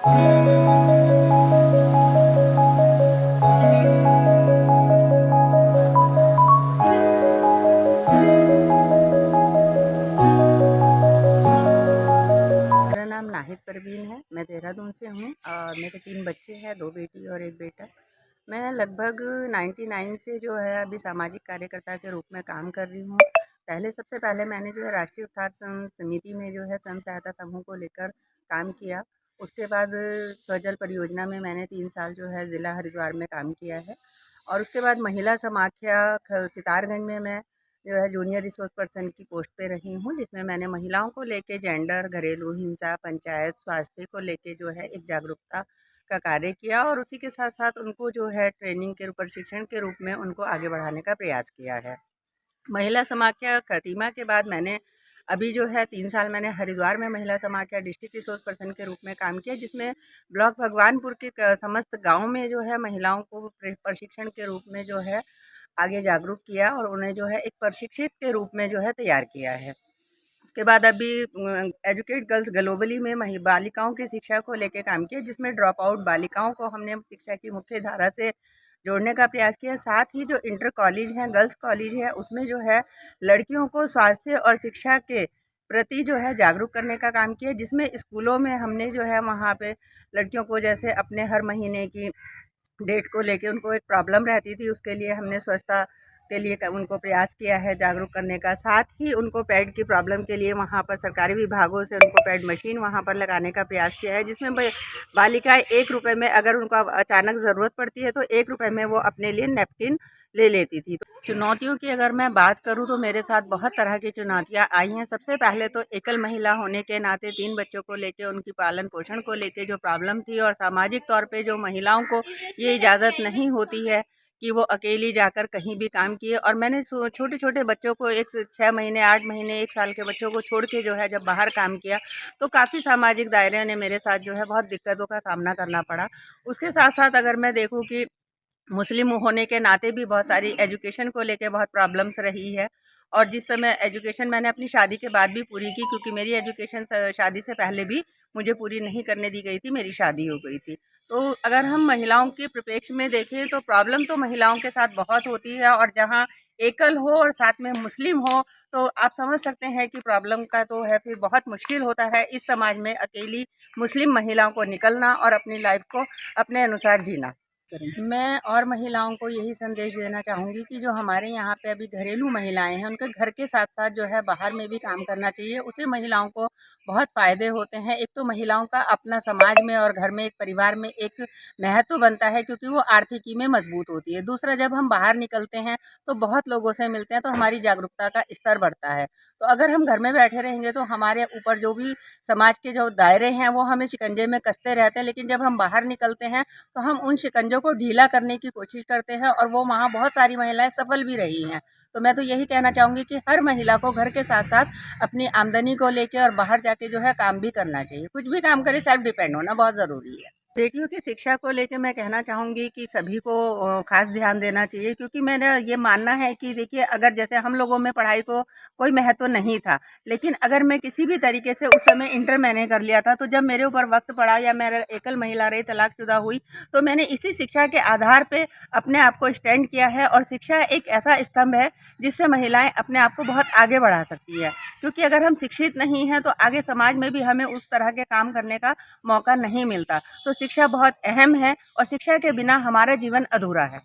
मेरा नाम नाहिद परवीन है। मैं देहरादून से हूँ और मेरे 3 बच्चे हैं, 2 बेटी और 1 बेटा। मैं लगभग 99 से जो है अभी सामाजिक कार्यकर्ता के रूप में काम कर रही हूँ। सबसे पहले मैंने जो है राष्ट्रीय उत्थान समिति में जो है स्वयं सहायता समूह को लेकर काम किया। उसके बाद स्वजल परियोजना में मैंने 3 साल जो है ज़िला हरिद्वार में काम किया है और उसके बाद महिला समाख्या सितारगंज में मैं जो है जूनियर रिसोर्स पर्सन की पोस्ट पे रही हूँ, जिसमें मैंने महिलाओं को लेके जेंडर, घरेलू हिंसा, पंचायत, स्वास्थ्य को लेके जो है एक जागरूकता का कार्य किया और उसी के साथ-साथ उनको जो है ट्रेनिंग के प्रशिक्षण के रूप में उनको आगे बढ़ाने का प्रयास किया है। महिला समाख्या खटीमा के बाद मैंने अभी जो है 3 साल मैंने हरिद्वार में महिला समाख्या डिस्ट्रिक्ट रिसोर्स पर्सन के रूप में काम किया, जिसमें ब्लॉक भगवानपुर के समस्त गाँव में जो है महिलाओं को प्रशिक्षण के रूप में जो है आगे जागरूक किया और उन्हें जो है एक प्रशिक्षित के रूप में जो है तैयार किया है। उसके बाद अभी एजुकेट गर्ल्स ग्लोबली में बालिकाओं की शिक्षा को लेके काम किया, जिसमें ड्रॉप आउट बालिकाओं को हमने शिक्षा की मुख्य धारा से जोड़ने का प्रयास किया। साथ ही जो इंटर कॉलेज हैं, गर्ल्स कॉलेज है, उसमें जो है लड़कियों को स्वास्थ्य और शिक्षा के प्रति जो है जागरूक करने का काम किया, जिसमें स्कूलों में हमने जो है वहाँ पे लड़कियों को जैसे अपने हर महीने की डेट को लेके उनको एक प्रॉब्लम रहती थी, उसके लिए हमने स्वच्छता के लिए उनको प्रयास किया है जागरूक करने का। साथ ही उनको पैड की प्रॉब्लम के लिए वहाँ पर सरकारी विभागों से उनको पैड मशीन वहाँ पर लगाने का प्रयास किया है, जिसमें बालिकाएं 1 रुपये में अगर उनको अचानक ज़रूरत पड़ती है तो 1 रुपये में वो अपने लिए नैपकिन ले लेती थी। तो चुनौतियों की अगर मैं बात करूँ तो मेरे साथ बहुत तरह की चुनौतियाँ आई हैं। सबसे पहले तो एकल महिला होने के नाते 3 बच्चों को लेके उनकी पालन पोषण को लेके जो प्रॉब्लम थी और सामाजिक तौर पे जो महिलाओं को ये इजाज़त नहीं होती है कि वो अकेली जाकर कहीं भी काम किए। और मैंने छोटे-छोटे बच्चों को 6 महीने, 8 महीने, 1 साल के बच्चों को छोड़ के जो है जब बाहर काम किया, तो काफ़ी सामाजिक दायरे ने मेरे साथ जो है बहुत दिक्कतों का सामना करना पड़ा। उसके साथ-साथ अगर मैं देखूँ कि मुस्लिम होने के नाते भी बहुत सारी एजुकेशन को लेके बहुत प्रॉब्लम्स रही है और जिस समय एजुकेशन मैंने अपनी शादी के बाद भी पूरी की, क्योंकि मेरी एजुकेशन शादी से पहले भी मुझे पूरी नहीं करने दी गई थी, मेरी शादी हो गई थी। तो अगर हम महिलाओं के परिप्रेक्ष्य में देखें तो प्रॉब्लम तो महिलाओं के साथ बहुत होती है और जहाँ एकल हो और साथ में मुस्लिम हो तो आप समझ सकते हैं कि प्रॉब्लम का तो है फिर बहुत मुश्किल होता है इस समाज में अकेली मुस्लिम महिलाओं को निकलना और अपनी लाइफ को अपने अनुसार जीना। मैं और महिलाओं को यही संदेश देना चाहूँगी कि जो हमारे यहाँ पे अभी घरेलू महिलाएं हैं, उनके घर के साथ साथ जो है बाहर में भी काम करना चाहिए। उससे महिलाओं को बहुत फ़ायदे होते हैं। एक तो महिलाओं का अपना समाज में और घर में, एक परिवार में एक महत्व बनता है, क्योंकि वो आर्थिकी में मजबूत होती है। दूसरा, जब हम बाहर निकलते हैं तो बहुत लोगों से मिलते हैं तो हमारी जागरूकता का स्तर बढ़ता है। तो अगर हम घर में बैठे रहेंगे तो हमारे ऊपर जो भी समाज के जो दायरे हैं वो हमें शिकंजे में कसते रहते हैं, लेकिन जब हम बाहर निकलते हैं तो हम उन शिकंजों को ढीला करने की कोशिश करते हैं और वो वहाँ बहुत सारी महिलाएं सफल भी रही हैं। तो मैं तो यही कहना चाहूँगी कि हर महिला को घर के साथ साथ अपनी आमदनी को लेके और बाहर जाके जो है काम भी करना चाहिए। कुछ भी काम करे, सेल्फ डिपेंड होना बहुत ज़रूरी है। बेटियों की शिक्षा को लेके मैं कहना चाहूँगी कि सभी को खास ध्यान देना चाहिए, क्योंकि मेरा ये मानना है कि देखिए, अगर जैसे हम लोगों में पढ़ाई को कोई महत्व नहीं था, लेकिन अगर मैं किसी भी तरीके से उस समय इंटर मैंने कर लिया था, तो जब मेरे ऊपर वक्त पड़ा या मेरा एकल महिला रही, तलाकशुदा हुई, तो मैंने इसी शिक्षा के आधार पे अपने आप को स्टैंड किया है। और शिक्षा एक ऐसा स्तंभ है जिससे महिलाएं अपने आप को बहुत आगे बढ़ा सकती है, क्योंकि अगर हम शिक्षित नहीं हैं तो आगे समाज में भी हमें उस तरह के काम करने का मौका नहीं मिलता। तो शिक्षा बहुत अहम है और शिक्षा के बिना हमारा जीवन अधूरा है।